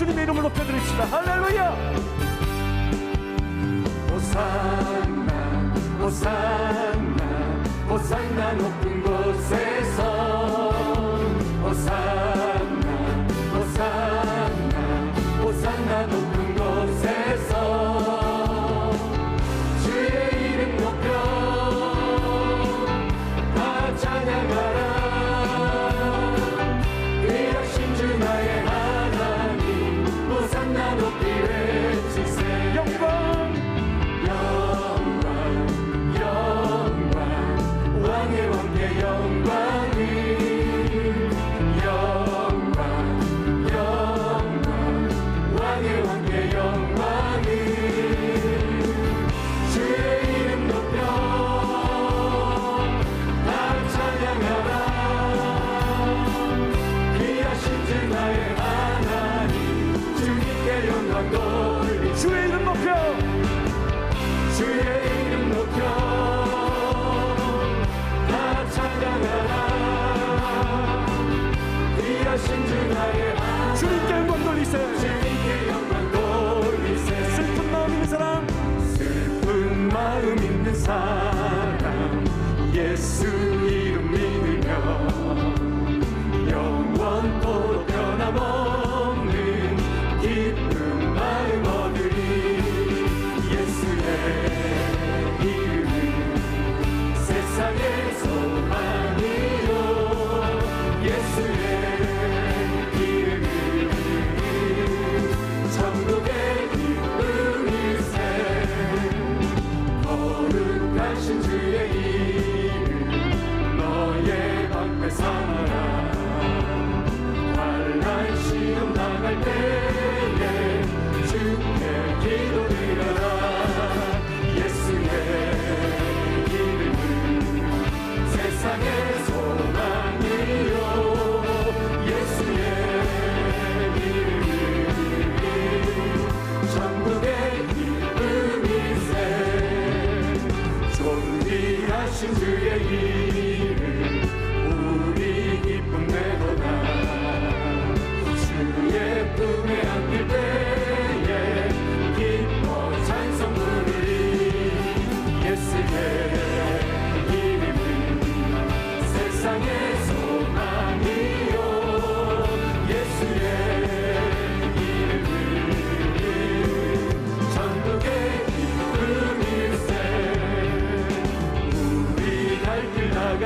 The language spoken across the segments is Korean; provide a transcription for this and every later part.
주님의 이름을 높여드립시다. 할렐루야. 호산나 호산나 호산나 높은 곳에서 호산나 호산나 호산나 높은 곳에서 주의 이름 높여 다 찬양하라. 귀하신 주 나의 하나님 호산나 높이 외치세. 영광 영광 영광 왕의 왕께 영광이 영광 영광 왕의 왕께 영광이 주의 이름 높여 다 찬양하라. 귀하신 주 나의 하나님 주님께 영광 돌리세. 주의 이름 높여 주의 이름 높여 다 찬양하라. 귀하신 주 나의 하나님 주님께 영광 돌리세. 주님께 영광 돌리세. 슬픈 마음 있는 사람, 슬픈 마음 있는 사람 예수 이름 믿으며 영원토록 변함없는 기쁜 마음 얻으리. 예수의 이름은 세상의 소망이요. 예수의 이름은 천국의 기쁨일세. 거룩하신 주의 이름 너의 방패 삼아라. 환난 시험 당할 때에 주께 기도드려라. 예수의 이름은 세상의 소망이요. 예수의 이름은 천국의 기쁨일세. 존귀하신 주의 이름 우리 기쁨 되도다. 주의 품에 안길 때에 기뻐 찬송 부르리. 예수의 이름은 세상의 소망이요. 예수의 이름은 천국의 기쁨일세. 우리 갈 길 나가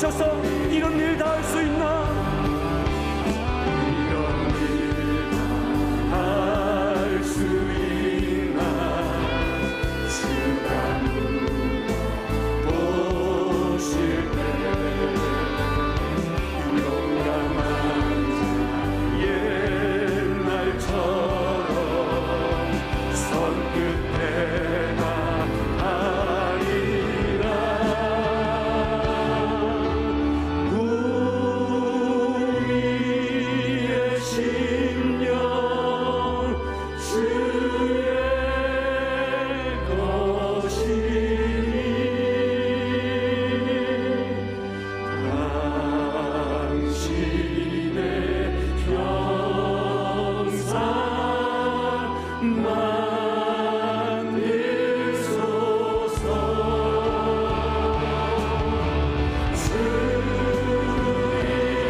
주셔서 이런 일 다 할 수 있나? 할 수 있나? 주가 보실 때 용감한 자 옛날처럼 손끝에 나가리라. 우리의 심령 주의 것이니 당신의 평상 만들소서.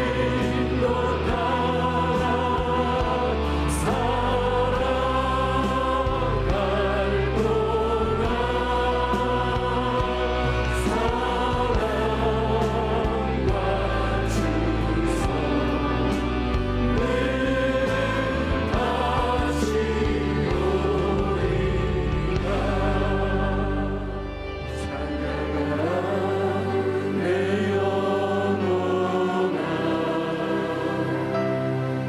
주인도 따라 살아갈 동안 사랑과 주소 늘 다시 오리라. 찬양하라 내 영혼아,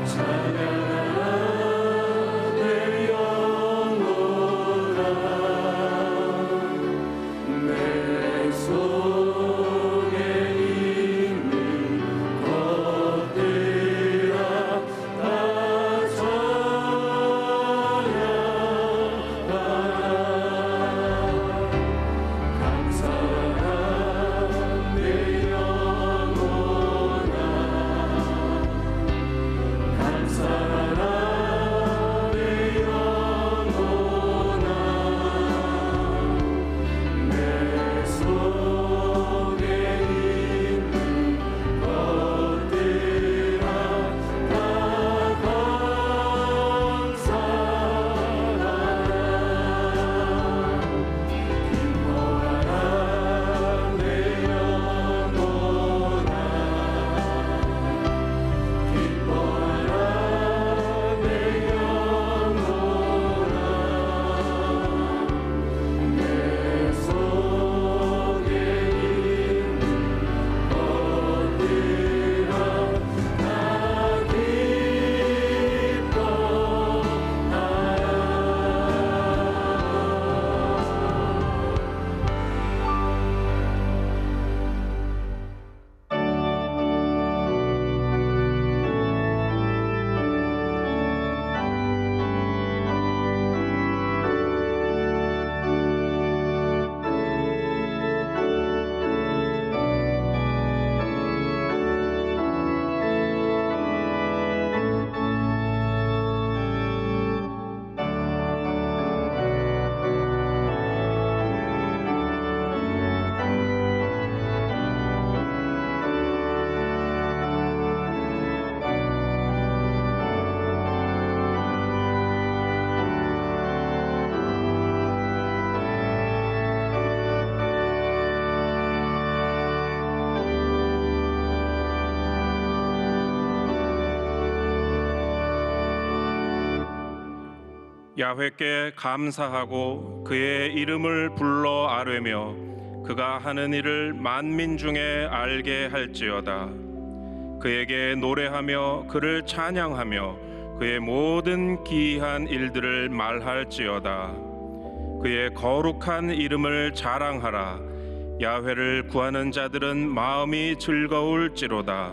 찬양하라 내 영혼아. 내 속에 있는 것들아 다 찬양하라. 감사하라 내 영혼아, 감사하라 내 영혼아. 내 속에 있는 것들아 다 감사하라. 기뻐하라 내 영혼아, 기뻐하라 내 영혼아. 내 속에 있는 것들아 다 야훼께 감사하고 그의 이름을 불러 아뢰며 그가 하는 일을 만민 중에 알게 할지어다. 그에게 노래하며 그를 찬양하며 그의 모든 기이한 일들을 말할지어다. 그의 거룩한 이름을 자랑하라. 야훼를 구하는 자들은 마음이 즐거울지로다.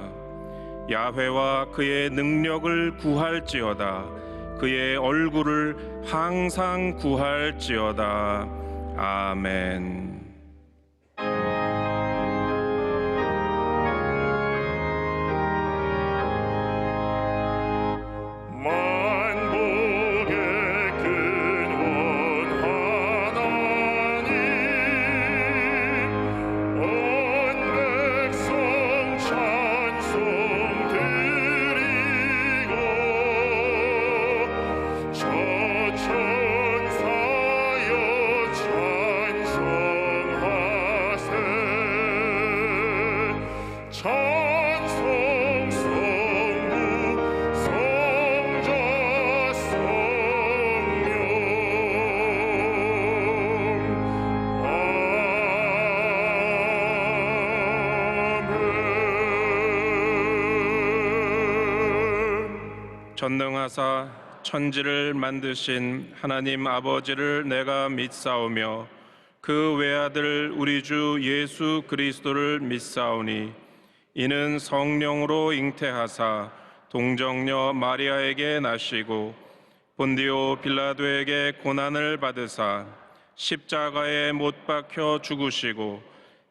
야훼와 그의 능력을 구할지어다. 그의 얼굴을 항상 구할지어다. 아멘. 만복의 근원 하나님, 온 백성 찬송 드리고 저 천사여 찬송 전능하사 천지를 만드신 하나님 아버지를 내가 믿사오며 그 외아들 우리 주 예수 그리스도를 믿사오니 이는 성령으로 잉태하사 동정녀 마리아에게 나시고 본디오 빌라도에게 고난을 받으사 십자가에 못 박혀 죽으시고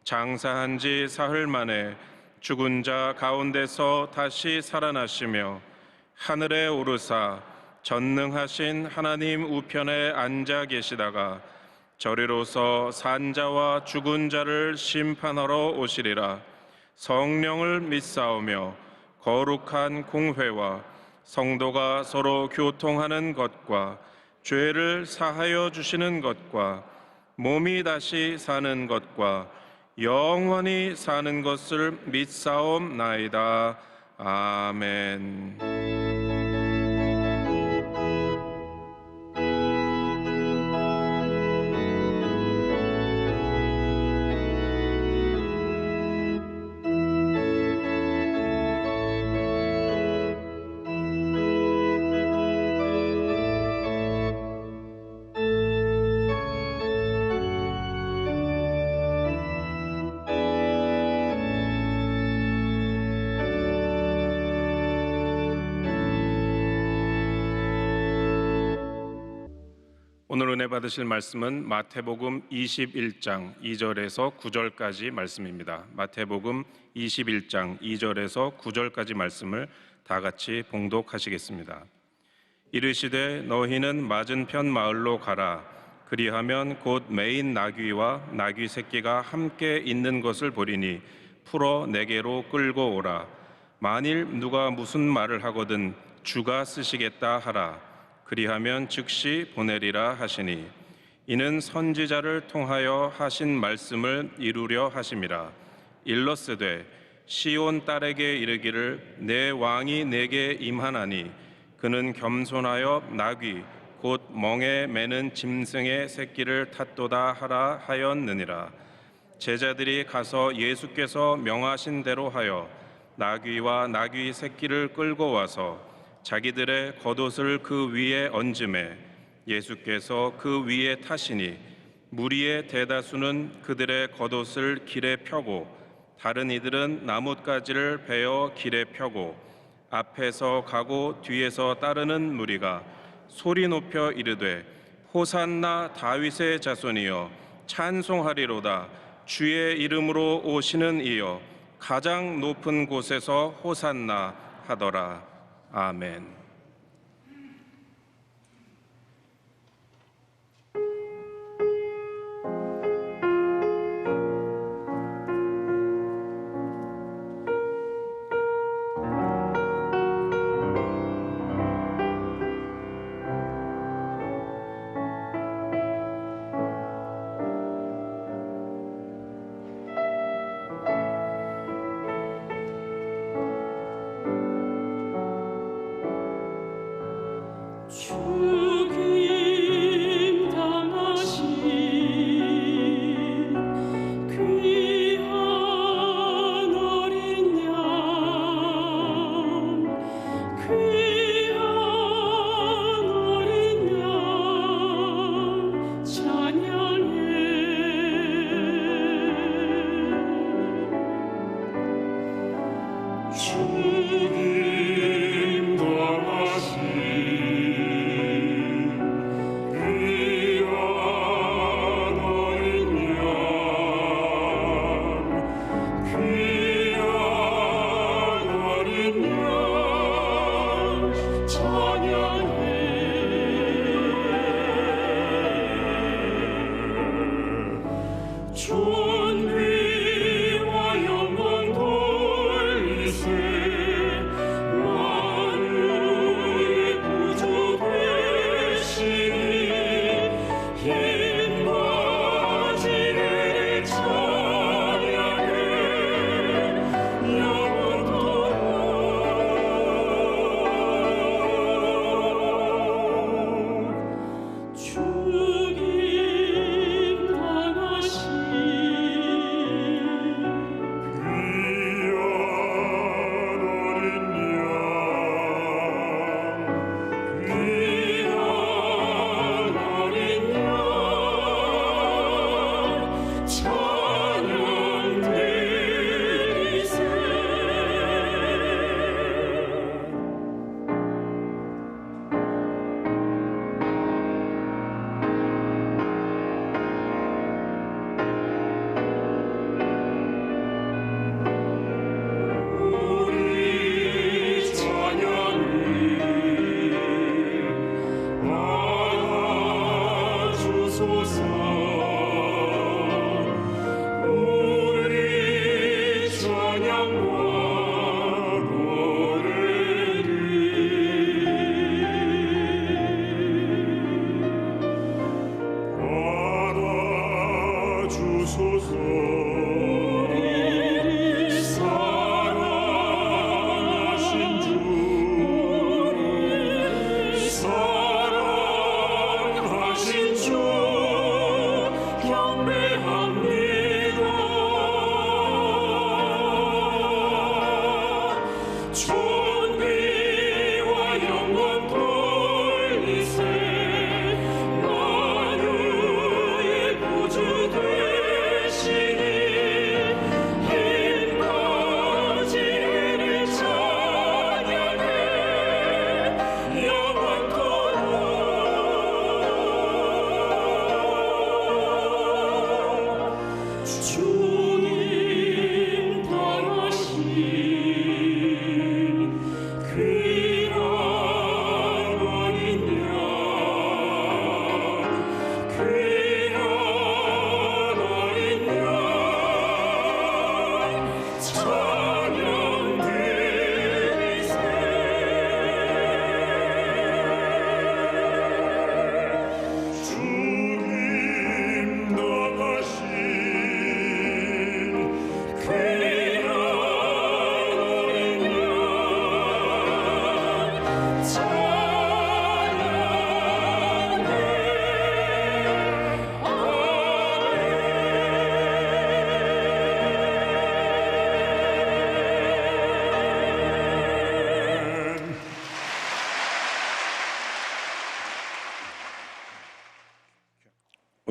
장사한 지 사흘 만에 죽은 자 가운데서 다시 살아나시며 하늘에 오르사 전능하신 하나님 우편에 앉아 계시다가 저리로서 산자와 죽은 자를 심판하러 오시리라. 성령을 믿사오며 거룩한 공회와 성도가 서로 교통하는 것과 죄를 사하여 주시는 것과 몸이 다시 사는 것과 영원히 사는 것을 믿사옵나이다. 아멘. 오늘 은혜 받으실 말씀은 마태복음 21장 2절에서 9절까지 말씀입니다. 마태복음 21장 2절에서 9절까지 말씀을 다 같이 봉독하시겠습니다. 이르시되 너희는 맞은편 마을로 가라. 그리하면 곧 매인 나귀와 나귀 새끼가 함께 있는 것을 보리니 풀어 내게로 끌고 오라. 만일 누가 무슨 말을 하거든 주가 쓰시겠다 하라. 그리하면 즉시 보내리라 하시니 이는 선지자를 통하여 하신 말씀을 이루려 하심이라. 일러스되 시온 딸에게 이르기를 내 왕이 내게 임하나니 그는 겸손하여 나귀 곧 멍에 매는 짐승의 새끼를 탔도다 하라 하였느니라. 제자들이 가서 예수께서 명하신 대로 하여 나귀와 나귀 새끼를 끌고 와서 자기들의 겉옷을 그 위에 얹음에 예수께서 그 위에 타시니 무리의 대다수는 그들의 겉옷을 길에 펴고 다른 이들은 나뭇가지를 베어 길에 펴고 앞에서 가고 뒤에서 따르는 무리가 소리 높여 이르되 호산나 다윗의 자손이여 찬송하리로다. 주의 이름으로 오시는 이여 가장 높은 곳에서 호산나 하더라. 아멘.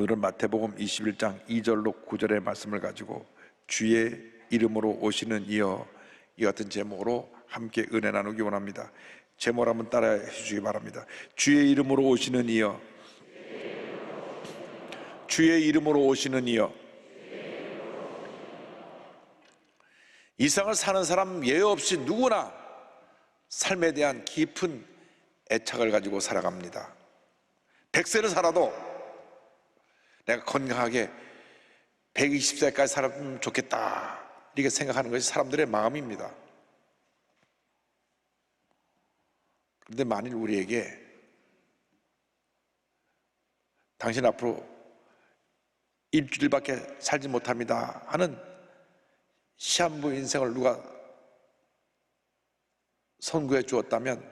오늘은 마태복음 21장 2절로 9절의 말씀을 가지고 주의 이름으로 오시는 이여, 이 같은 제목으로 함께 은혜 나누기 원합니다. 제목을 한번 따라해 주시기 바랍니다. 주의 이름으로 오시는 이여, 주의 이름으로 오시는 이여. 이 세상을 사는 사람 예외 없이 누구나 삶에 대한 깊은 애착을 가지고 살아갑니다. 100세를 살아도 내가 건강하게 120세까지 살았으면 좋겠다, 이렇게 생각하는 것이 사람들의 마음입니다. 그런데 만일 우리에게 당신 앞으로 일주일밖에 살지 못합니다 하는 시한부 인생을 누가 선고해 주었다면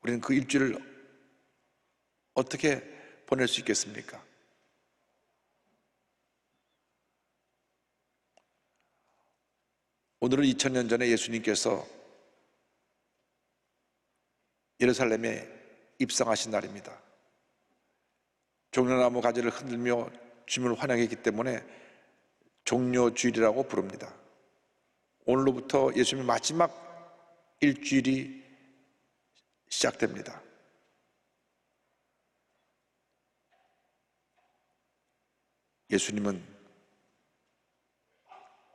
우리는 그 일주일을 어떻게 보낼 수 있겠습니까? 오늘은 2000년 전에 예수님께서 예루살렘에 입성하신 날입니다. 종려나무 가지를 흔들며 주님을 환영했기 때문에 종려주일이라고 부릅니다. 오늘로부터 예수님의 마지막 일주일이 시작됩니다. 예수님은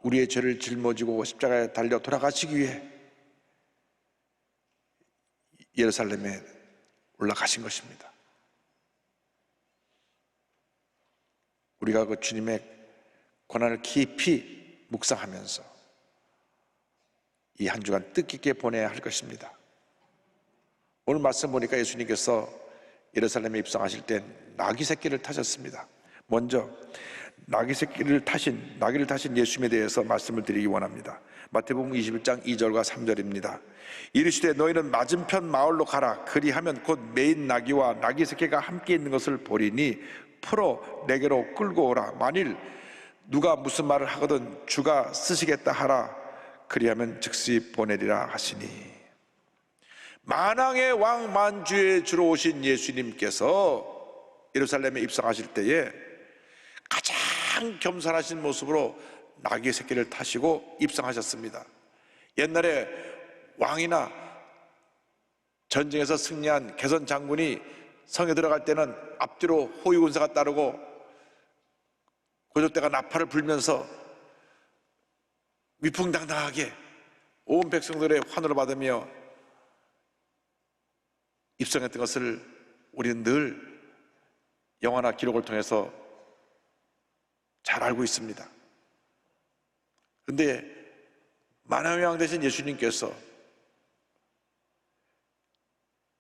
우리의 죄를 짊어지고 십자가에 달려 돌아가시기 위해 예루살렘에 올라가신 것입니다. 우리가 그 주님의 고난을 깊이 묵상하면서 이 한 주간 뜻깊게 보내야 할 것입니다. 오늘 말씀 보니까 예수님께서 예루살렘에 입성하실 때 나귀 새끼를 타셨습니다. 먼저 나귀를 타신 예수님에 대해서 말씀을 드리기 원합니다. 마태복음 21장 2절과 3절입니다. 이르시되 너희는 맞은편 마을로 가라. 그리하면 곧 매인 나귀와 나귀 새끼가 함께 있는 것을 보리니 풀어 내게로 끌고 오라. 만일 누가 무슨 말을 하거든 주가 쓰시겠다 하라. 그리하면 즉시 보내리라 하시니. 만왕의 왕 만주의 주로 오신 예수님께서 예루살렘에 입성하실 때에 가장 겸손하신 모습으로 나귀 새끼를 타시고 입성하셨습니다. 옛날에 왕이나 전쟁에서 승리한 개선 장군이 성에 들어갈 때는 앞뒤로 호위군사가 따르고 고족대가 나팔을 불면서 위풍당당하게 온 백성들의 환호를 받으며 입성했던 것을 우리는 늘 영화나 기록을 통해서 잘 알고 있습니다. 그런데 만왕의 왕 되신 예수님께서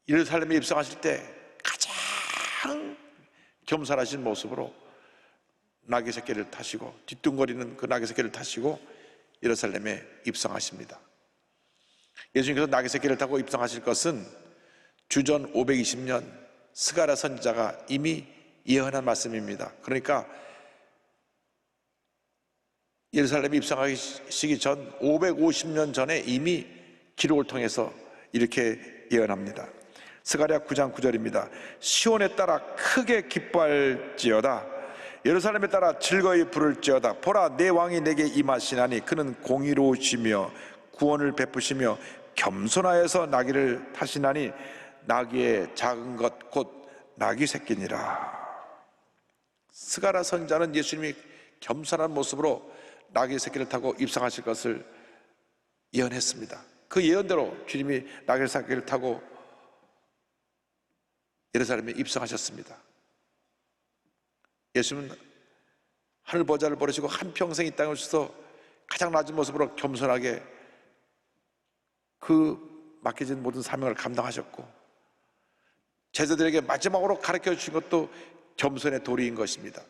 예루살렘에 입성하실 때 가장 겸손하신 모습으로 나귀 새끼를 타시고 뒤뚱거리는 그 나귀 새끼를 타시고 예루살렘에 입성하십니다. 예수님께서 나귀 새끼를 타고 입성하실 것은 주전 520년 스가랴 선지자가 이미 예언한 말씀입니다. 그러니까 예루살렘에 입성하시기 전 550년 전에 이미 기록을 통해서 이렇게 예언합니다. 스가랴 9장 9절입니다. 시온에 따라 크게 기뻐할지어다. 예루살렘에 따라 즐거이 부를지어다. 보라, 내 왕이 내게 임하시나니 그는 공의로우시며 구원을 베푸시며 겸손하여서 나귀를 타시나니 나귀의 작은 것 곧 나귀 새끼니라. 스가랴 선지자는 예수님이 겸손한 모습으로 나귀 새끼를 타고 입성하실 것을 예언했습니다. 그 예언대로 주님이 나귀 새끼를 타고 예루살렘에 입성하셨습니다. 예수님은 하늘 보좌를 버리시고 한평생 이 땅에 오셔서 가장 낮은 모습으로 겸손하게 그 맡겨진 모든 사명을 감당하셨고 제자들에게 마지막으로 가르쳐 주신 것도 겸손의 도리인 것입니다.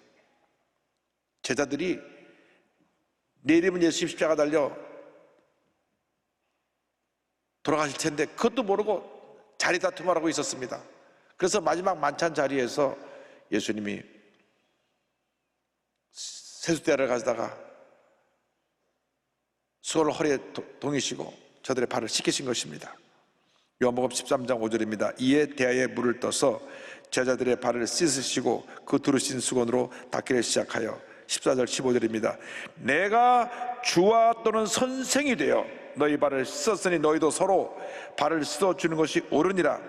제자들이 내일이면 예수님 십자가 달려 돌아가실 텐데 그것도 모르고 자리 다툼을 하고 있었습니다. 그래서 마지막 만찬 자리에서 예수님이 세숫대를 가져다가 수건을 허리에 동이시고 저들의 발을 씻기신 것입니다. 요한복음 13장 5절입니다. 이에 대하에 물을 떠서 제자들의 발을 씻으시고 그 두르신 수건으로 닦기를 시작하여 14절 15절입니다. 내가 주와 또는 선생이 되어 너희 발을 씻었으니 너희도 서로 발을 씻어주는 것이 옳으니라.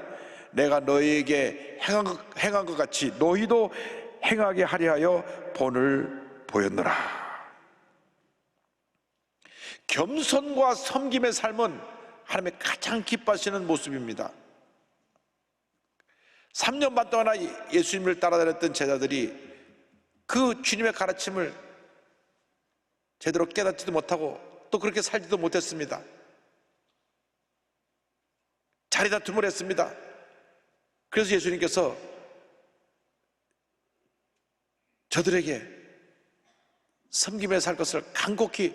내가 너희에게 행한 것 같이 너희도 행하게 하려 하여 본을 보였노라. 겸손과 섬김의 삶은 하나님의 가장 기뻐하시는 모습입니다. 3년 반 동안 예수님을 따라다녔던 제자들이 그 주님의 가르침을 제대로 깨닫지도 못하고 또 그렇게 살지도 못했습니다. 자리다툼을 했습니다. 그래서 예수님께서 저들에게 섬김에 살 것을 간곡히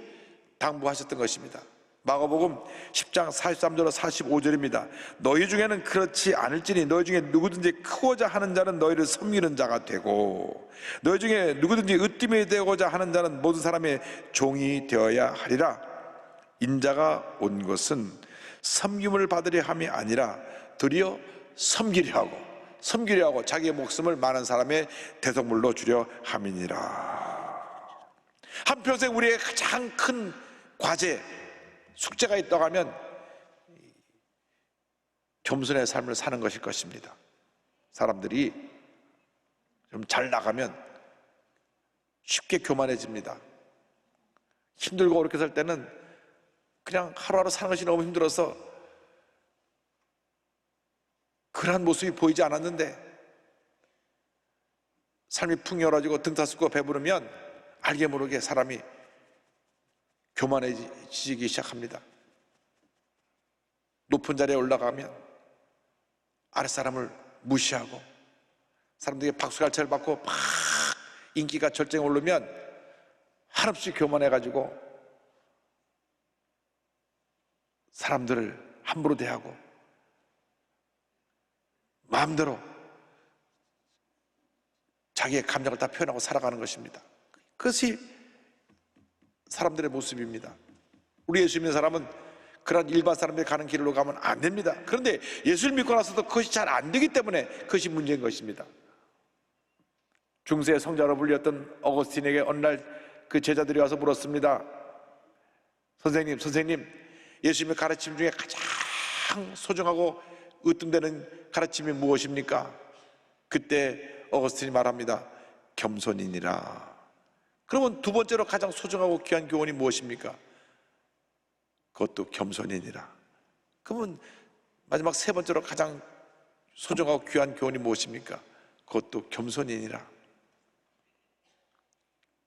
당부하셨던 것입니다. 마가복음 10장 43절로 45절입니다. 너희 중에는 그렇지 않을지니 너희 중에 누구든지 크고자 하는 자는 너희를 섬기는 자가 되고 너희 중에 누구든지 으뜸이 되고자 하는 자는 모든 사람의 종이 되어야 하리라. 인자가 온 것은 섬김을 받으려 함이 아니라 도리어 섬기려 하고 자기의 목숨을 많은 사람의 대속물로 주려 함이니라. 한평생 우리의 가장 큰 과제, 숙제가 있다고 하면 겸손의 삶을 사는 것일 것입니다. 사람들이 좀 잘 나가면 쉽게 교만해집니다. 힘들고 어렵게 살 때는 그냥 하루하루 사는 것이 너무 힘들어서 그러한 모습이 보이지 않았는데 삶이 풍요로워지고 등타쓰고 배부르면 알게 모르게 사람이 교만해지기 시작합니다. 높은 자리에 올라가면 아랫사람을 무시하고 사람들에게 박수갈채를 받고 막 인기가 절정에 오르면 한없이 교만해가지고 사람들을 함부로 대하고 마음대로 자기의 감정을 다 표현하고 살아가는 것입니다. 그것이 사람들의 모습입니다. 우리 예수 믿는 사람은 그런 일반 사람들이 가는 길로 가면 안 됩니다. 그런데 예수를 믿고 나서도 그것이 잘 안 되기 때문에 그것이 문제인 것입니다. 중세의 성자로 불렸던 어거스틴에게 어느 날 그 제자들이 와서 물었습니다. 선생님, 예수님의 가르침 중에 가장 소중하고 으뜸되는 가르침이 무엇입니까? 그때 어거스틴이 말합니다. 겸손이니라. 그러면 두 번째로 가장 소중하고 귀한 교훈이 무엇입니까? 그것도 겸손이니라. 그러면 마지막 세 번째로 가장 소중하고 귀한 교훈이 무엇입니까? 그것도 겸손이니라.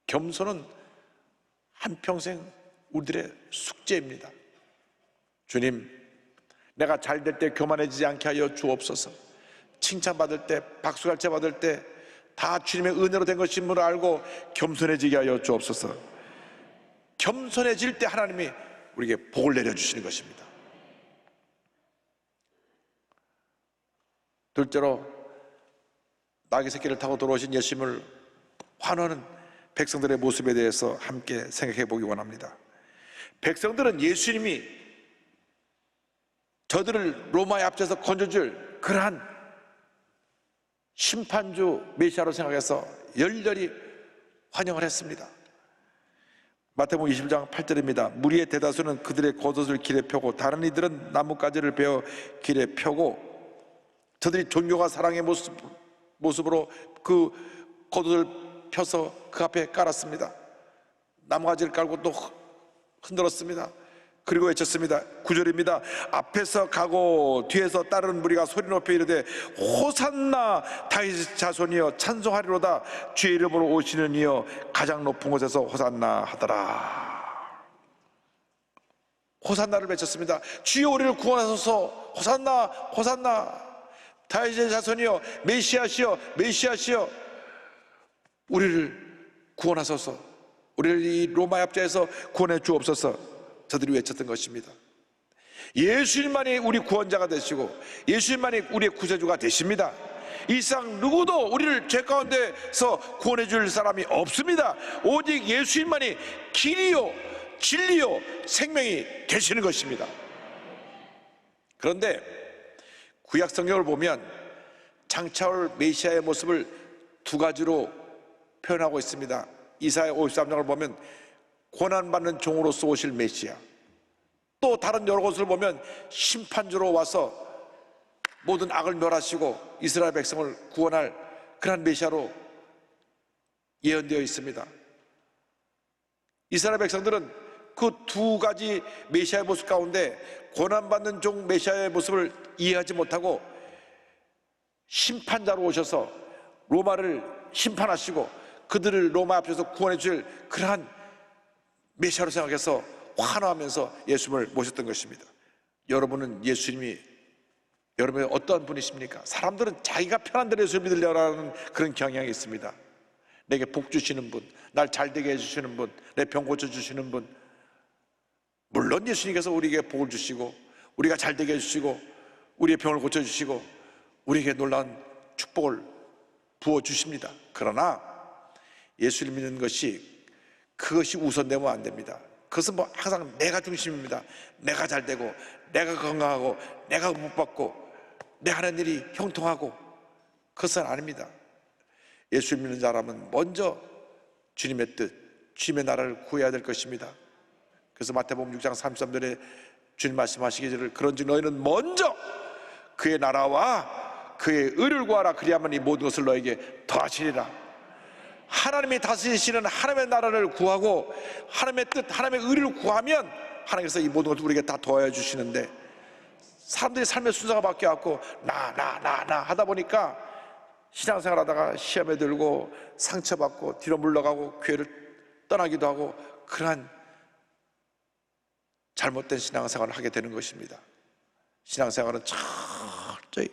겸손은 한평생 우리들의 숙제입니다. 주님, 내가 잘 될 때 교만해지지 않게 하여 주옵소서. 칭찬받을 때, 박수갈채 받을 때 다 주님의 은혜로 된 것임을 알고 겸손해지게 하여 주옵소서. 겸손해질 때 하나님이 우리에게 복을 내려주시는 것입니다. 둘째로 나귀 새끼를 타고 돌아오신 예수님을 환호하는 백성들의 모습에 대해서 함께 생각해 보기 원합니다. 백성들은 예수님이 저들을 로마의 앞에서 건져줄 그러한 심판주 메시아로 생각해서 열렬히 환영을 했습니다. 마태복음 21장 8절입니다. 무리의 대다수는 그들의 겉옷을 길에 펴고 다른 이들은 나뭇가지를 베어 길에 펴고 저들이 존경과 사랑의 모습으로 그 겉옷을 펴서 그 앞에 깔았습니다. 나뭇가지를 깔고 또 흔들었습니다. 그리고 외쳤습니다. 9절입니다. 앞에서 가고 뒤에서 따르는 무리가 소리 높여 이르되 호산나 다윗의 자손이여 찬송하리로다. 주의 이름으로 오시는 이여 가장 높은 곳에서 호산나 하더라. 호산나를 외쳤습니다. 주여 우리를 구원하소서. 호산나 호산나 다윗의 자손이여 메시아시여 메시아시여 우리를 구원하소서. 우리를 이 로마의 압제에서 구원해 주옵소서. 저들이 외쳤던 것입니다. 예수님만이 우리 구원자가 되시고 예수님만이 우리의 구세주가 되십니다. 이 세상 누구도 우리를 죄 가운데서 구원해 줄 사람이 없습니다. 오직 예수님만이 길이요 진리요 생명이 되시는 것입니다. 그런데 구약 성경을 보면 장차올 메시아의 모습을 두 가지로 표현하고 있습니다. 이사야 53장을 보면 고난받는 종으로서 오실 메시아, 또 다른 여러 곳을 보면 심판주로 와서 모든 악을 멸하시고 이스라엘 백성을 구원할 그런 메시아로 예언되어 있습니다. 이스라엘 백성들은 그 두 가지 메시아의 모습 가운데 고난받는 종 메시아의 모습을 이해하지 못하고 심판자로 오셔서 로마를 심판하시고 그들을 로마 앞에서 구원해 줄 그러한 메시아로 생각해서 환호하면서 예수님을 모셨던 것입니다. 여러분은 예수님이 여러분의 어떠한 분이십니까? 사람들은 자기가 편한 대로 예수를 믿으려는 그런 경향이 있습니다. 내게 복 주시는 분, 날 잘되게 해주시는 분, 내 병 고쳐주시는 분, 물론 예수님께서 우리에게 복을 주시고 우리가 잘되게 해주시고 우리의 병을 고쳐주시고 우리에게 놀라운 축복을 부어주십니다. 그러나 예수를 믿는 것이 그것이 우선되면 안 됩니다. 그것은 뭐 항상 내가 중심입니다. 내가 잘되고 내가 건강하고 내가 복받고 내 하는 일이 형통하고 그것은 아닙니다. 예수 믿는 사람은 먼저 주님의 뜻, 주님의 나라를 구해야 될 것입니다. 그래서 마태복음 6장 33절에 주님 말씀하시기를 그런즉 너희는 먼저 그의 나라와 그의 의를 구하라. 그리하면 이 모든 것을 너에게 더하시리라. 하나님이 다스리시는 하나님의 나라를 구하고 하나님의 뜻, 하나님의 의를 구하면 하나님께서 이 모든 것을 우리에게 다 더해 주시는데, 사람들이 삶의 순서가 바뀌어갖고 나 하다 보니까 신앙생활 하다가 시험에 들고 상처받고 뒤로 물러가고 교회를 떠나기도 하고 그러한 잘못된 신앙생활을 하게 되는 것입니다. 신앙생활은 철저히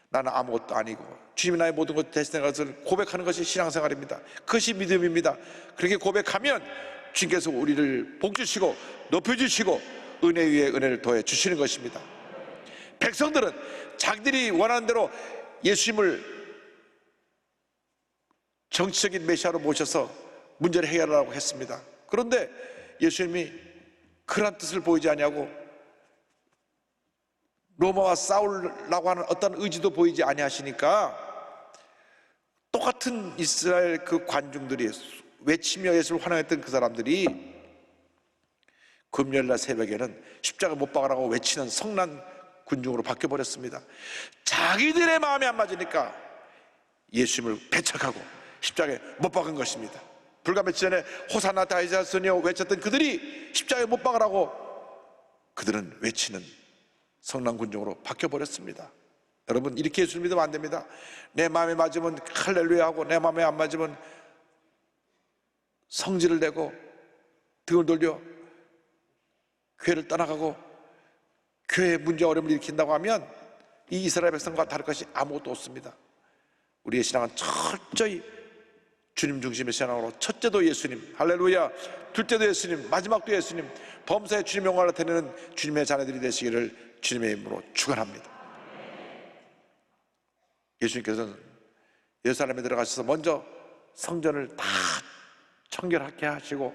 나는 아무것도 아니고 주님이 나의 모든 것 대신한 것을 고백하는 것이 신앙생활입니다. 그것이 믿음입니다. 그렇게 고백하면 주님께서 우리를 복주시고 높여주시고 은혜 위에 은혜를 더해 주시는 것입니다. 백성들은 자기들이 원하는 대로 예수님을 정치적인 메시아로 모셔서 문제를 해결하라고 했습니다. 그런데 예수님이 그런 뜻을 보이지 아니하고 로마와 싸우려고 하는 어떤 의지도 보이지 아니하시니까 똑같은 이스라엘 그 관중들이 외치며 예수를 환영했던 그 사람들이 금요일날 새벽에는 십자가 못 박으라고 외치는 성난 군중으로 바뀌어버렸습니다. 자기들의 마음에 안 맞으니까 예수님을 배척하고 십자가에 못 박은 것입니다. 불과 며칠 전에 호산나 다윗자손이여 외쳤던 그들이 십자가에 못 박으라고 그들은 외치는 성난 군중으로 바뀌어버렸습니다. 여러분, 이렇게 예수를 믿으면 안 됩니다. 내 마음에 맞으면 할렐루야 하고 내 마음에 안 맞으면 성질을 내고 등을 돌려 교회를 떠나가고 교회에 문제 어려움을 일으킨다고 하면 이 이스라엘 백성과 다를 것이 아무것도 없습니다. 우리의 신앙은 철저히 주님 중심의 신앙으로 첫째도 예수님, 할렐루야, 둘째도 예수님, 마지막도 예수님, 범사에 주님 영광을 나타내는 주님의 자녀들이 되시기를 주님의 이름으로 축원합니다. 예수님께서는 예루살렘에 들어가셔서 먼저 성전을 다 청결하게 하시고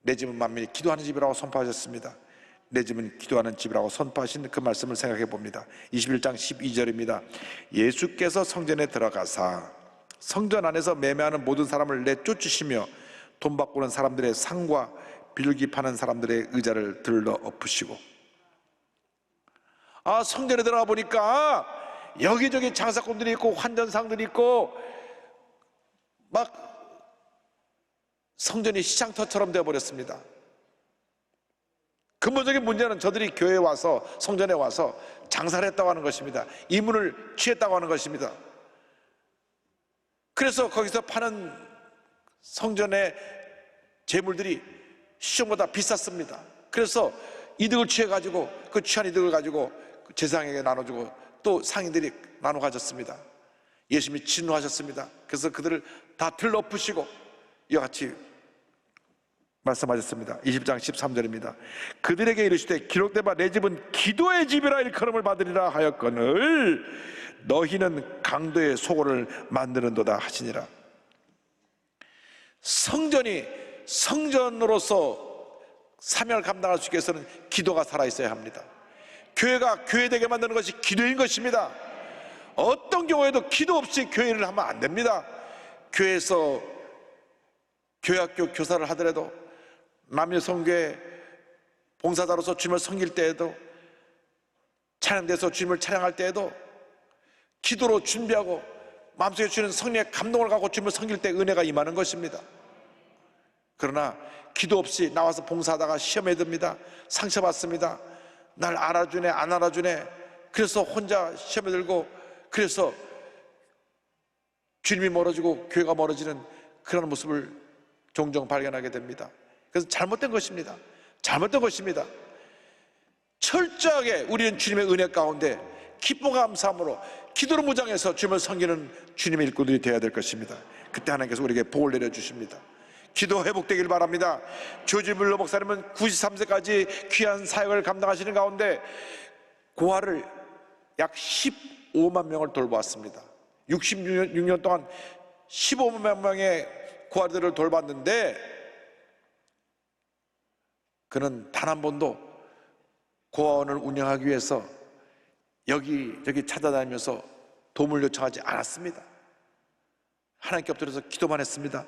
내 집은 만민이 기도하는 집이라고 선포하셨습니다. 내 집은 기도하는 집이라고 선포하신 그 말씀을 생각해 봅니다. 21장 12절입니다. 예수께서 성전에 들어가사 성전 안에서 매매하는 모든 사람을 내쫓으시며 돈 바꾸는 사람들의 상과 비둘기 파는 사람들의 의자를 들러 엎으시고, 성전에 들어가 보니까 여기저기 장사꾼들이 있고 환전상들이 있고 막 성전이 시장터처럼 되어버렸습니다. 근본적인 문제는 저들이 교회에 와서 성전에 와서 장사를 했다고 하는 것입니다. 이문을 취했다고 하는 것입니다. 그래서 거기서 파는 성전의 재물들이 시중보다 비쌌습니다. 그래서 이득을 취해가지고 그 취한 이득을 가지고 제사장에게 나눠주고 또 상인들이 나눠 가졌습니다. 예수님이 진노하셨습니다. 그래서 그들을 다 들러엎으시고 이와 같이 말씀하셨습니다. 20장 13절입니다. 그들에게 이르시되 기록된 바 내 집은 기도의 집이라 일컬음을 받으리라 하였거늘 너희는 강도의 소굴을 만드는도다 하시니라. 성전이 성전으로서 사명을 감당할 수 있게 해서는 기도가 살아있어야 합니다. 교회가 교회되게 만드는 것이 기도인 것입니다. 어떤 경우에도 기도 없이 교회를 하면 안 됩니다. 교회에서 교회학교 교사를 하더라도, 남녀성교회 봉사자로서 주님을 섬길 때에도, 찬양대에서 주님을 찬양할 때에도 기도로 준비하고 마음속에 주는 성령의 감동을 갖고 주님을 섬길 때 은혜가 임하는 것입니다. 그러나 기도 없이 나와서 봉사하다가 시험에 듭니다. 상처받습니다. 날 알아주네 안 알아주네, 그래서 혼자 시험에 들고, 그래서 주님이 멀어지고 교회가 멀어지는 그런 모습을 종종 발견하게 됩니다. 그래서 잘못된 것입니다. 잘못된 것입니다. 철저하게 우리는 주님의 은혜 가운데 기쁨과 감사함으로 기도로 무장해서 주님을 섬기는 주님의 일꾼들이 되어야 될 것입니다. 그때 하나님께서 우리에게 복을 내려주십니다. 기도 회복되길 바랍니다. 조지 물러 목사님은 93세까지 귀한 사역을 감당하시는 가운데 고아를 약 15만 명을 돌보았습니다. 66년 동안 15만 명의 고아들을 돌봤는데, 그는 단 한 번도 고아원을 운영하기 위해서 여기저기 찾아다니면서 도움을 요청하지 않았습니다. 하나님께 엎드려서 기도만 했습니다.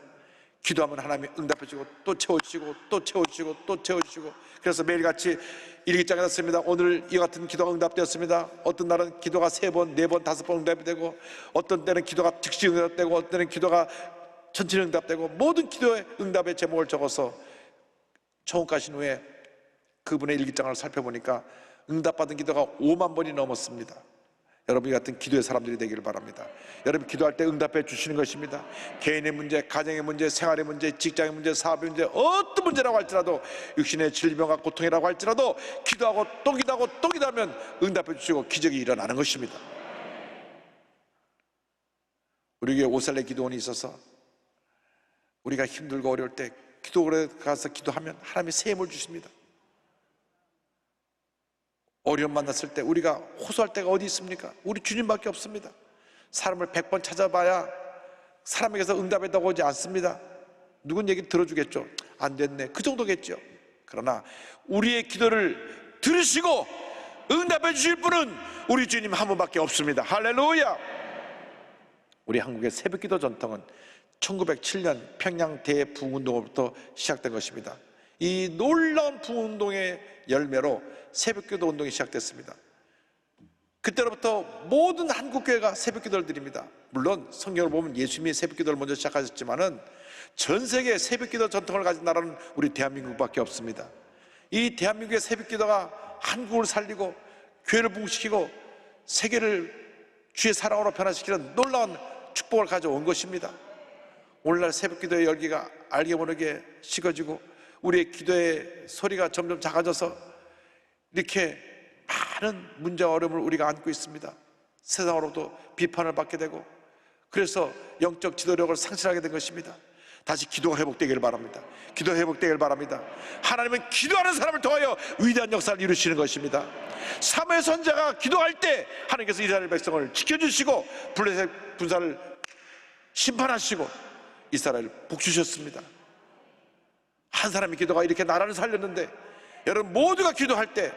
기도하면 하나님이 응답해 주시고 또 채워주시고 또 채워주시고 또 채워주시고, 그래서 매일같이 일기장에다 씁니다. 오늘 이 같은 기도가 응답되었습니다. 어떤 날은 기도가 3번, 4번, 5번 응답이 되고, 어떤 때는 기도가 즉시 응답되고, 어떤 때는 기도가 천천히 응답되고, 모든 기도의 응답의 제목을 적어서 청혼가신 후에 그분의 일기장을 살펴보니까 응답받은 기도가 5만 번이 넘었습니다. 여러분 같은 기도의 사람들이 되기를 바랍니다. 여러분 기도할 때 응답해 주시는 것입니다. 개인의 문제, 가정의 문제, 생활의 문제, 직장의 문제, 사업의 문제, 어떤 문제라고 할지라도, 육신의 질병과 고통이라고 할지라도 기도하고 또 기도하고 또 기도하면 응답해 주시고 기적이 일어나는 것입니다. 우리에게 오살레 기도원이 있어서 우리가 힘들고 어려울 때 기도원에 가서 기도하면 하나님이 새 힘을 주십니다. 어려움 만났을 때 우리가 호소할 때가 어디 있습니까? 우리 주님밖에 없습니다. 사람을 100번 찾아봐야 사람에게서 응답했다고 오지 않습니다. 누군 얘기 들어주겠죠. 안 됐네, 그 정도겠죠. 그러나 우리의 기도를 들으시고 응답해 주실 분은 우리 주님 한 분밖에 없습니다. 할렐루야. 우리 한국의 새벽기도 전통은 1907년 평양 대부흥운동으로부터 시작된 것입니다. 이 놀라운 부흥운동의 열매로 새벽기도 운동이 시작됐습니다. 그때로부터 모든 한국교회가 새벽기도를 드립니다. 물론 성경을 보면 예수님이 새벽기도를 먼저 시작하셨지만은 전 세계 새벽기도 전통을 가진 나라는 우리 대한민국밖에 없습니다. 이 대한민국의 새벽기도가 한국을 살리고 교회를 부흥시키고 세계를 주의 사랑으로 변화시키는 놀라운 축복을 가져온 것입니다. 오늘날 새벽기도의 열기가 알게 모르게 식어지고 우리의 기도의 소리가 점점 작아져서 이렇게 많은 문제와 어려움을 우리가 안고 있습니다. 세상으로부터 비판을 받게 되고, 그래서 영적 지도력을 상실하게 된 것입니다. 다시 기도가 회복되기를 바랍니다. 기도 회복되기를 바랍니다. 하나님은 기도하는 사람을 통하여 위대한 역사를 이루시는 것입니다. 사무엘 선지자가 기도할 때 하나님께서 이스라엘 백성을 지켜주시고 블레셋 군사를 심판하시고 이스라엘을 복주셨습니다. 한 사람의 기도가 이렇게 나라를 살렸는데, 여러분 모두가 기도할 때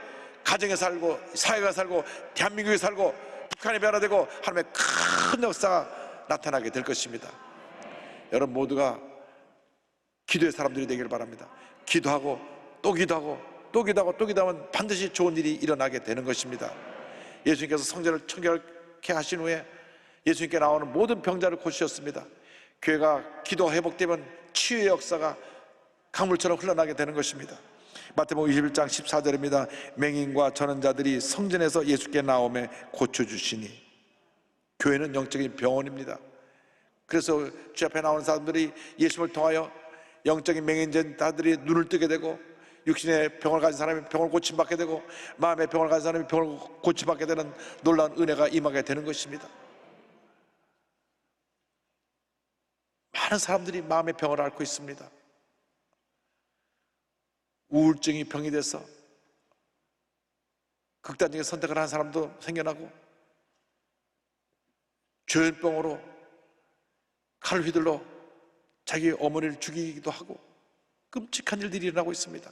가정에 살고 사회가 살고 대한민국에 살고 북한이 변화되고 하나님의 큰 역사가 나타나게 될 것입니다. 여러분 모두가 기도의 사람들이 되기를 바랍니다. 기도하고 또 기도하고 또 기도하고 또 기도하면 반드시 좋은 일이 일어나게 되는 것입니다. 예수님께서 성전을 청결케 하신 후에 예수님께 나오는 모든 병자를 고치셨습니다. 교회가 기도가 회복되면 치유의 역사가 강물처럼 흘러나게 되는 것입니다. 마태복음 21장 14절입니다. 맹인과 전원자들이 성전에서 예수께 나오매 고쳐주시니. 교회는 영적인 병원입니다. 그래서 주 앞에 나오는 사람들이 예수님을 통하여 영적인 맹인자들이 눈을 뜨게 되고, 육신의 병을 가진 사람이 병을 고침받게 되고, 마음의 병을 가진 사람이 병을 고침받게 되는 놀라운 은혜가 임하게 되는 것입니다. 많은 사람들이 마음의 병을 앓고 있습니다. 우울증이 병이 돼서 극단적인 선택을 한 사람도 생겨나고, 조현병으로 칼을 휘둘러 자기 어머니를 죽이기도 하고, 끔찍한 일들이 일어나고 있습니다.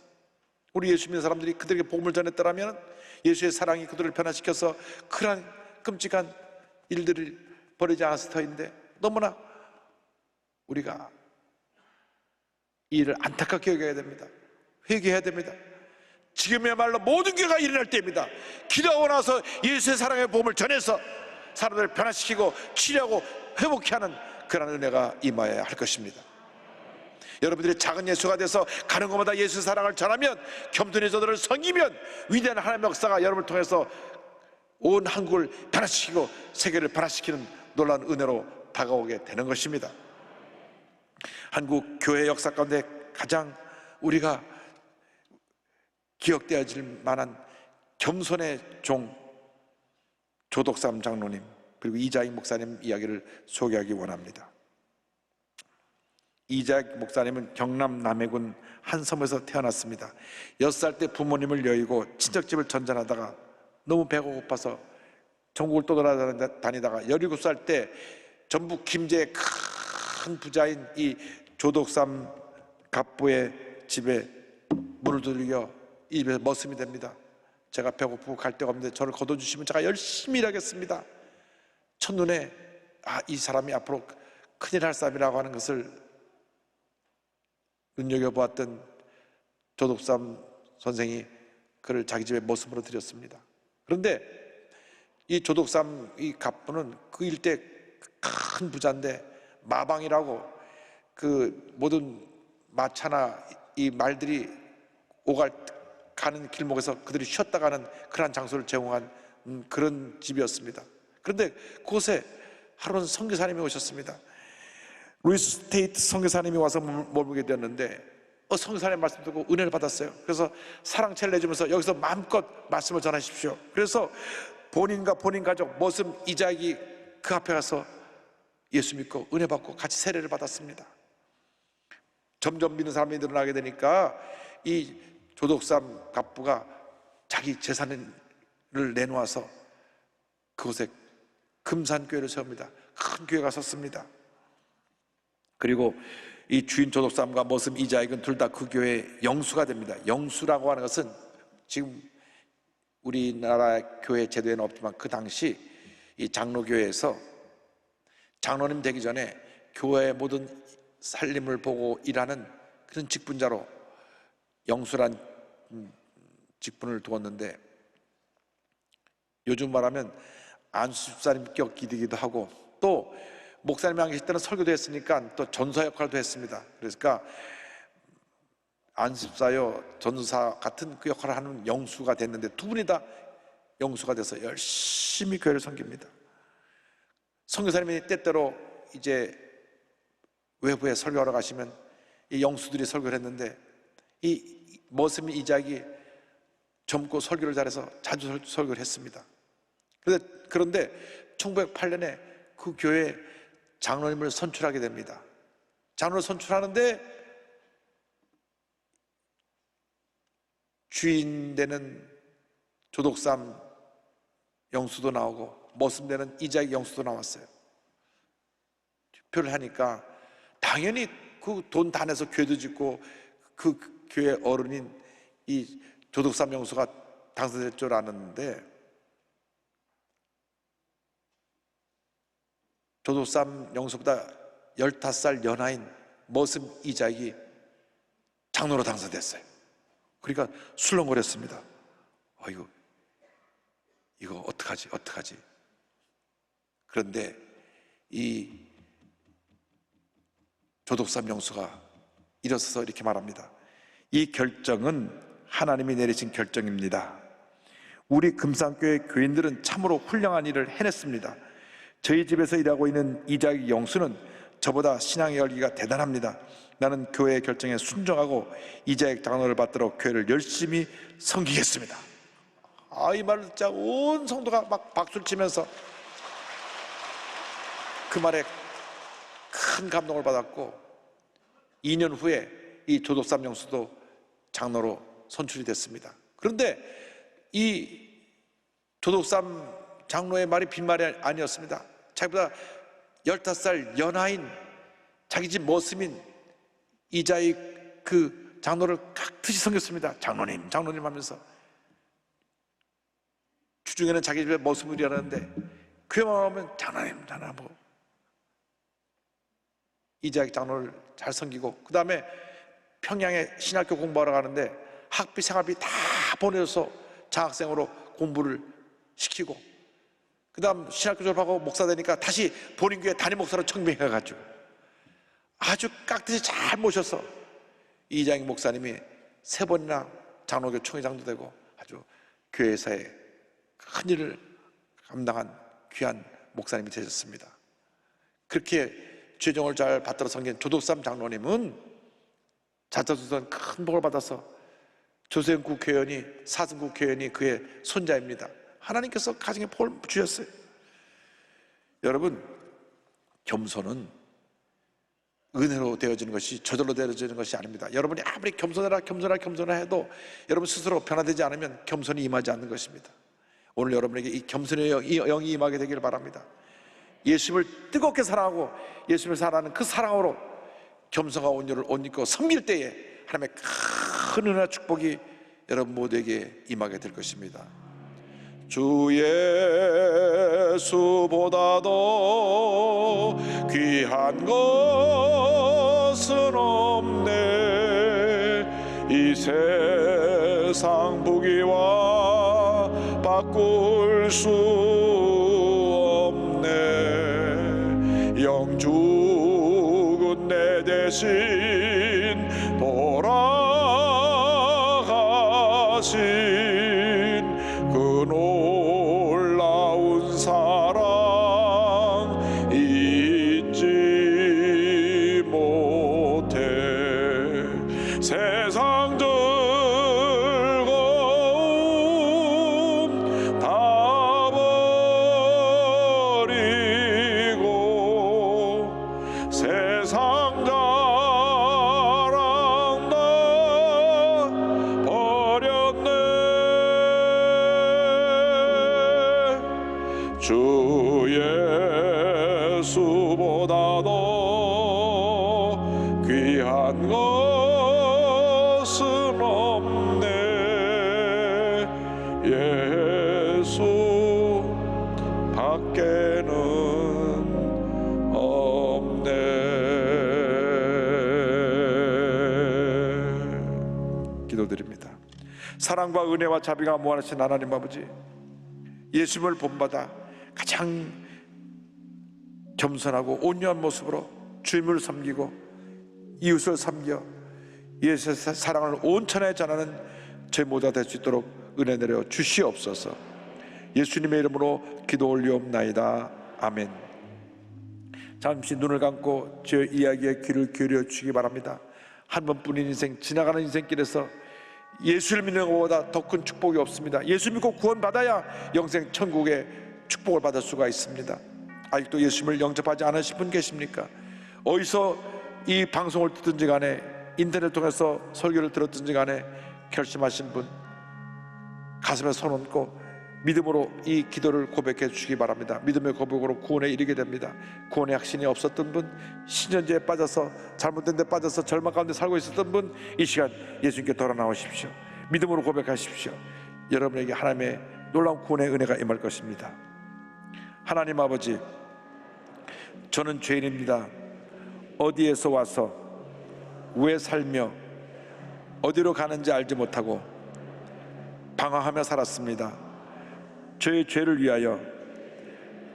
우리 예수 믿는 사람들이 그들에게 복음을 전했더라면 예수의 사랑이 그들을 변화시켜서 그러한 끔찍한 일들을 벌이지 않았을 터인데 너무나 우리가 이 일을 안타깝게 여겨야 됩니다. 회개해야 됩니다. 지금이야말로 모든 교회가 일어날 때입니다. 기도하고 나서 예수의 사랑의 복음을 전해서 사람들을 변화시키고 치료하고 회복케 하는 그런 은혜가 임하여야 할 것입니다. 여러분들이 작은 예수가 돼서 가는 곳마다 예수의 사랑을 전하면, 겸손히 저들을 섬기면 위대한 하나님의 역사가 여러분을 통해서 온 한국을 변화시키고 세계를 변화시키는 놀라운 은혜로 다가오게 되는 것입니다. 한국 교회 역사 가운데 가장 우리가 기억되어질 만한 겸손의 종 조덕삼 장로님 그리고 이자익 목사님 이야기를 소개하기 원합니다. 이자익 목사님은 경남 남해군 한 섬에서 태어났습니다. 6살 때 부모님을 여의고 친척집을 전전하다가 너무 배가 고파서 전국을 떠돌아다니다가 17살 때 전북 김제의 큰 부자인 이 조덕삼 갑부의 집에 문을 두들겨 입에 머슴이 됩니다. 제가 배고프고 갈 데가 없는데 저를 거둬주시면 제가 열심히 일하겠습니다. 첫눈에 이 사람이 앞으로 큰일 할 사람이라고 하는 것을 눈여겨보았던 조덕삼 선생이 그를 자기 집에 머슴으로 들였습니다. 그런데 이 조덕삼 이 갑부는 그 일대 큰 부자인데 마방이라고 그 모든 마차나 이 말들이 가는 길목에서 그들이 쉬었다 가는 그러한 장소를 제공한 그런 집이었습니다. 그런데 그곳에 하루는 선교사님이 오셨습니다. 루이스 스테이트 선교사님이 와서 머물게 되었는데 선교사님 말씀 듣고 은혜를 받았어요. 그래서 사랑채를 내주면서 여기서 마음껏 말씀을 전하십시오. 그래서 본인과 본인 가족 머슴 이자익이 그 앞에 가서 예수 믿고 은혜 받고 같이 세례를 받았습니다. 점점 믿는 사람이 늘어나게 되니까 이 조덕삼 갑부가 자기 재산을 내놓아서 그곳에 금산교회를 세웁니다. 큰 교회가 섰습니다. 그리고 이 주인 조덕삼과 머슴 이자익은 둘 다 그 교회의 영수가 됩니다. 영수라고 하는 것은 지금 우리나라 교회 제도에는 없지만 그 당시 이 장로교회에서 장로님 되기 전에 교회의 모든 살림을 보고 일하는 그런 직분자로 영수란 직분을 두었는데, 요즘 말하면 안수집사님격 기득이기도 하고, 또 목사님이 안 계실 때는 설교도 했으니까 또 전사 역할도 했습니다. 그러니까 안수집사요 전사 같은 그 역할을 하는 영수가 됐는데, 두 분이 다 영수가 돼서 열심히 교회를 섬깁니다. 선교사님이 때때로 이제 외부에 설교하러 가시면 이 영수들이 설교를 했는데, 이 머슴이 이자익이 젊고 설교를 잘해서 자주 설교를 했습니다. 그런데 1908년에 그 교회에 장로님을 선출하게 됩니다. 장로를 선출하는데 주인 되는 조덕삼 영수도 나오고 머슴 되는 이자익 영수도 나왔어요. 투표를 하니까 당연히 그 돈 다 내서 교회도 짓고 그 교회 어른인 이 조덕삼 영수가 당선될 줄 아는데, 조덕삼 영수보다 15살 연하인 머슴 이자익이 장로로 당선됐어요. 그러니까 술렁거렸습니다. 이거 어떡하지? 그런데 이 조덕삼 영수가 일어서서 이렇게 말합니다. 이 결정은 하나님이 내리신 결정입니다. 우리 금산교회 교인들은 참으로 훌륭한 일을 해냈습니다. 저희 집에서 일하고 있는 이자익 영수는 저보다 신앙의 열기가 대단합니다. 나는 교회의 결정에 순종하고 이자익 장로를 받도록 교회를 열심히 섬기겠습니다. 이 말을 듣자 온 성도가 막 박수를 치면서 그 말에 큰 감동을 받았고, 2년 후에 이 조덕삼 영수도 장로로 선출이 됐습니다. 그런데 이 조덕삼 장로의 말이 빈말이 아니었습니다. 자기보다 15살 연하인 자기 집 머슴인 이자익 그 장로를 각듯이 섬겼습니다. 장로님 하면서 주중에는 자기 집에 머슴을 일하는데 교회만 오면 장로님 장로님 이재학 장로를 잘 섬기고, 그 다음에 평양에 신학교 공부하러 가는데 학비 생활비 다 보내서 장학생으로 공부를 시키고, 그 다음 신학교 졸업하고 목사 되니까 다시 본인 교회 담임 목사로 청빙해가지고 아주 깍듯이 잘 모셔서 이장희 목사님이 3번이나 장로교 총회장도 되고 아주 교회사에 큰 일을 감당한 귀한 목사님이 되셨습니다. 그렇게 죄종을 잘 받들어 섬긴 조덕삼 장로님은 자처수선 큰 복을 받아서 조세현 국회의원이, 사승 국회의원이 그의 손자입니다. 하나님께서 가정에 복을 주셨어요. 여러분, 겸손은 은혜로 되어지는 것이, 저절로 되어지는 것이 아닙니다. 여러분이 아무리 겸손해라 해도 여러분 스스로 변화되지 않으면 겸손이 임하지 않는 것입니다. 오늘 여러분에게 이 겸손의 영이 임하게 되기를 바랍니다. 예수님을 뜨겁게 사랑하고 예수님을 사랑하는 그 사랑으로 겸손과 온유를 옷 입고 섬길 때에 하나님의 큰 은혜와 축복이 여러분 모두에게 임하게 될 것입니다. 주 예수보다도 귀한 것은 없네. 이 세상 부귀와 바꿀 수 없네. 영죽은 내 대신 돌아가신 그 놀라운 사랑 잊지 못해. 세상 즐거움 다 버리고 세상 자랑 다 버렸네. 주 예수보다도 귀한 것은 없네. 예수 밖에는 없네. 기도드립니다. 사랑과 은혜와 자비가 무한하신 하나님 아버지, 예수님을 본받아 가장 겸손하고 온유한 모습으로 주님을 섬기고 이웃을 섬겨 예수의 사랑을 온천에 전하는 제 모두가 될 수 있도록 은혜 내려 주시옵소서. 예수님의 이름으로 기도 올리옵나이다. 아멘. 잠시 눈을 감고 제 이야기에 귀를 기울여 주시기 바랍니다. 한 번뿐인 인생, 지나가는 인생길에서 예수를 믿는 것보다 더 큰 축복이 없습니다. 예수 믿고 구원받아야 영생 천국의 축복을 받을 수가 있습니다. 아직도 예수님을 영접하지 않으신 분 계십니까? 어디서 이 방송을 듣든지 간에, 인터넷 통해서 설교를 들었든지 간에 결심하신 분, 가슴에 손 얹고 믿음으로 이 기도를 고백해 주시기 바랍니다. 믿음의 고백으로 구원에 이르게 됩니다. 구원의 확신이 없었던 분, 신전지에 빠져서 잘못된 데 빠져서 절망 가운데 살고 있었던 분, 이 시간 예수님께 돌아 나오십시오. 믿음으로 고백하십시오. 여러분에게 하나님의 놀라운 구원의 은혜가 임할 것입니다. 하나님 아버지, 저는 죄인입니다. 어디에서 와서 왜 살며 어디로 가는지 알지 못하고 방황하며 살았습니다. 저의 죄를 위하여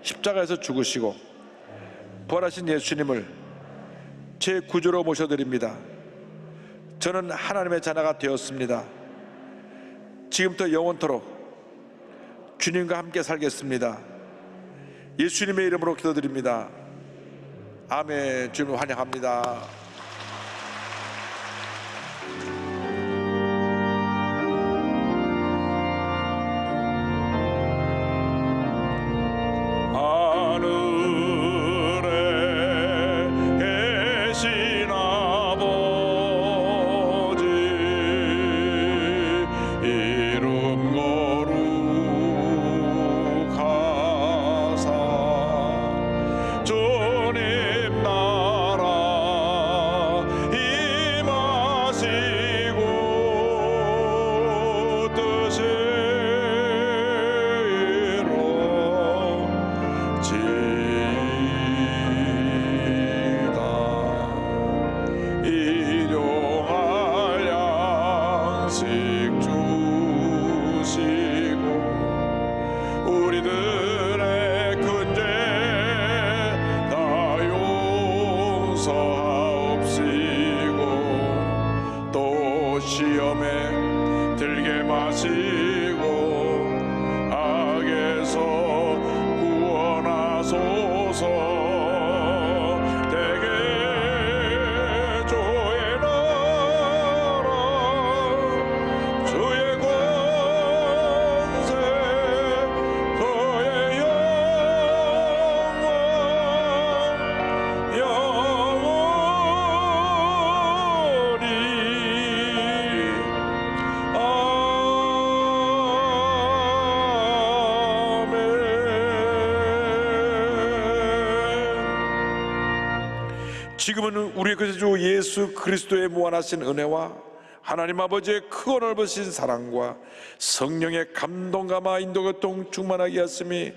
십자가에서 죽으시고 부활하신 예수님을 제 구주로 모셔드립니다. 저는 하나님의 자녀가 되었습니다. 지금부터 영원토록 주님과 함께 살겠습니다. 예수님의 이름으로 기도드립니다. 아멘. 주님을 환영합니다. 주님 나라 주시고 악에서 구원하소서. 대개 주의 나라 주의 권세 주의 영원 영원히 아멘. 지금은 우리의 구세주 예수 그리스도의 무한하신 은혜와 하나님 아버지의 크고 넓으신 사랑과 성령의 감동감화 인도교통 충만하게 하심이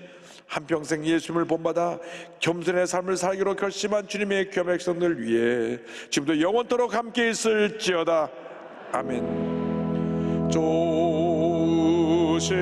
한평생 예수님을 본받아 겸손의 삶을 살기로 결심한 주님의 귀한 백성들 위해 지금도 영원토록 함께 있을지어다. 아멘. 좋으신